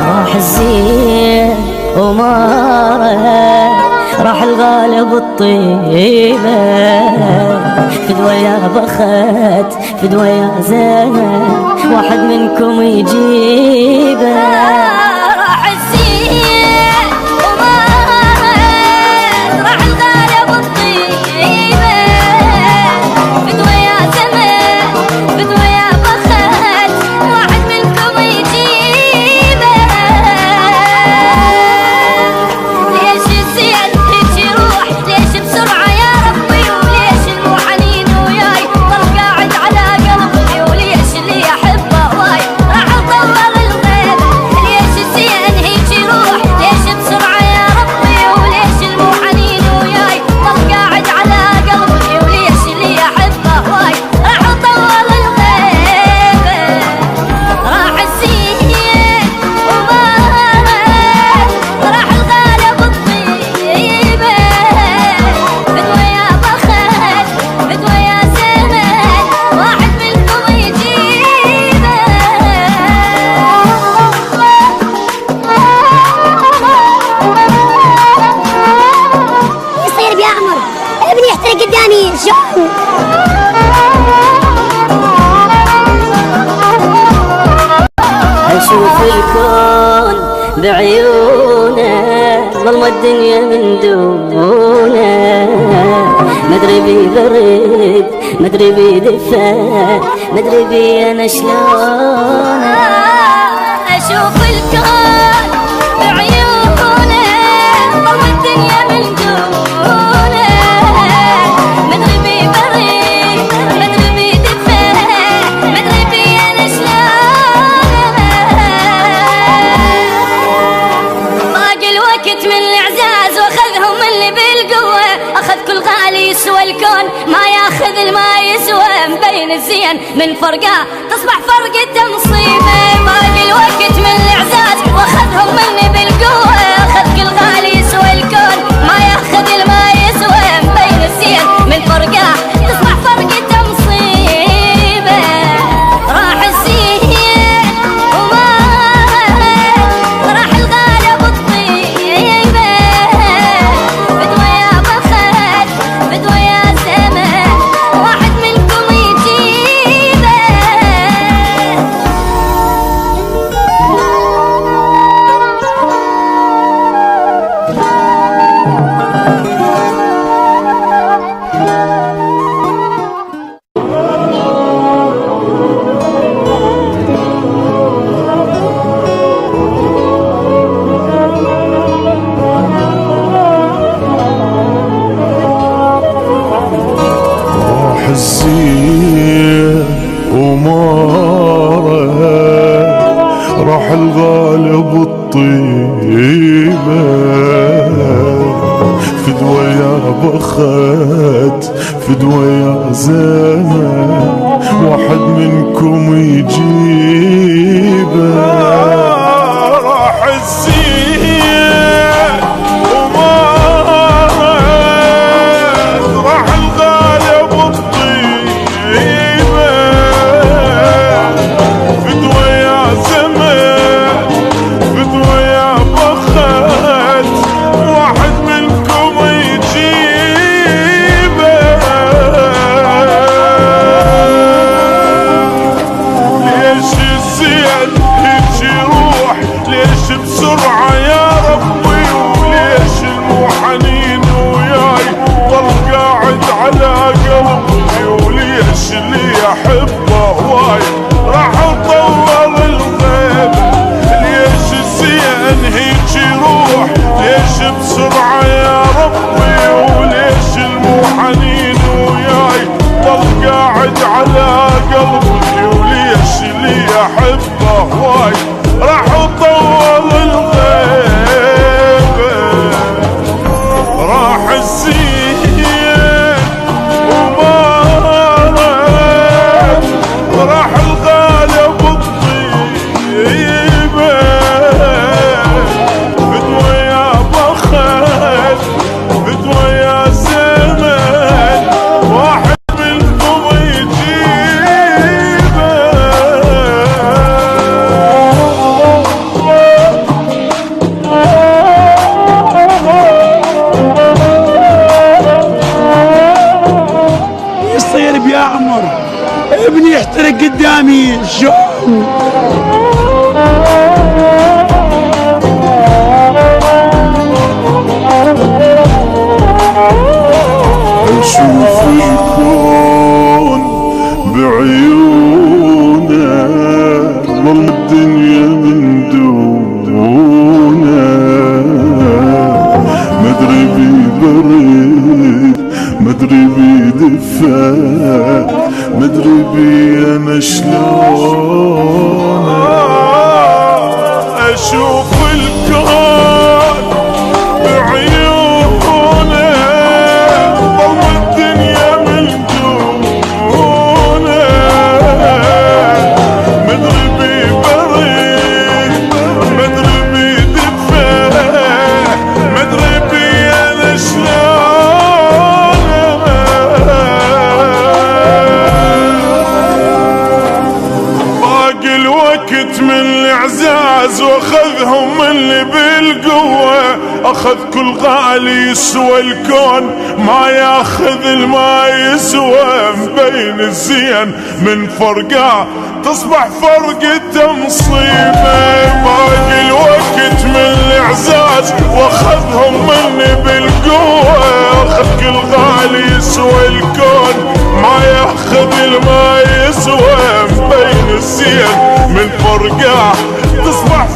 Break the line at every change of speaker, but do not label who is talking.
راح الزين وماره، راح الغالب الطيبة، فدوى يا بخت فدوى يا زينب، واحد منكم يجيبه. أشوف الكون بعيونه، ظلمة الدنيا من دونه، مدري بي برد مدري بي دفا، مدري بي أنا شلونه. أشوف الكون بعيونه، ظلمة الدنيا من دونه، مدري بي برد مدري بي دفا، مدري بي أنا شلونه. من الإعزاز واخذهم اللي بالقوة، أخذ كل غالي يسوى الكون ما ياخذ الما يسوى، مبين الزين من فرقه تصبح فرقته مصيبة. باقي الوقت من الإعزاز واخذهم اللي بالقوة، أخذ كل غالي يسوى الكون ما ياخذ الما يسوى، مبين الزين من فرقه تصبح فرقته مصيبة. راح الزين وما راح الغالب الطيبة، فدوى يا بخت فدوى يا زمن، واحد منكم يجيبه.
الزين وماره، راح الغالب الطيبة، فدوى يا بخت فدوى يا زمان، واحد منكم يجيبه. راح الزين وماره، راح الغالب الطيبة، فدوى يا زمان فدوى يا بخت، واحد منكم يجيبه. ليش الزين هيك يروح، ليش بسرعة يا ربي، وليش المحنين وياي ضل قاعد على قلبي، وليش اللي احبه هواي راح اطول الغيب. ليش الزين هيك يروح، ليش بسرعة يا ربي، وليش المحنين وياي ضل قاعد على قلبي، وليش اللي احبه هواي راح اطول الغيب. راح الزين ومارد، راح الغالب الطيبة، فدوى رجال. اشوف الكون بعيونه ظل الدنيا من دونه، مدري بيبرد مدري بيدفى مدري بي انا شلون. اشوف الكون بعيونه ظل الدنيا من دونه، مدري بيبرد مدري بيدفى مدري بي انا شلون. باقي الوقت من الاعزاز واخذهم اللي بالقوة، اخذ كل غالي يسوى الكون ما ياخذ الما يسوى، مبين الزين من فرقه تصبح فرقته مصيبة. باقي الوقت من الاعزاز واخذهم اللي بالقوة، اخذ كل غالي يسوى الكون ما ياخذ الما يسوى، مبين الزين من فرقه تصبح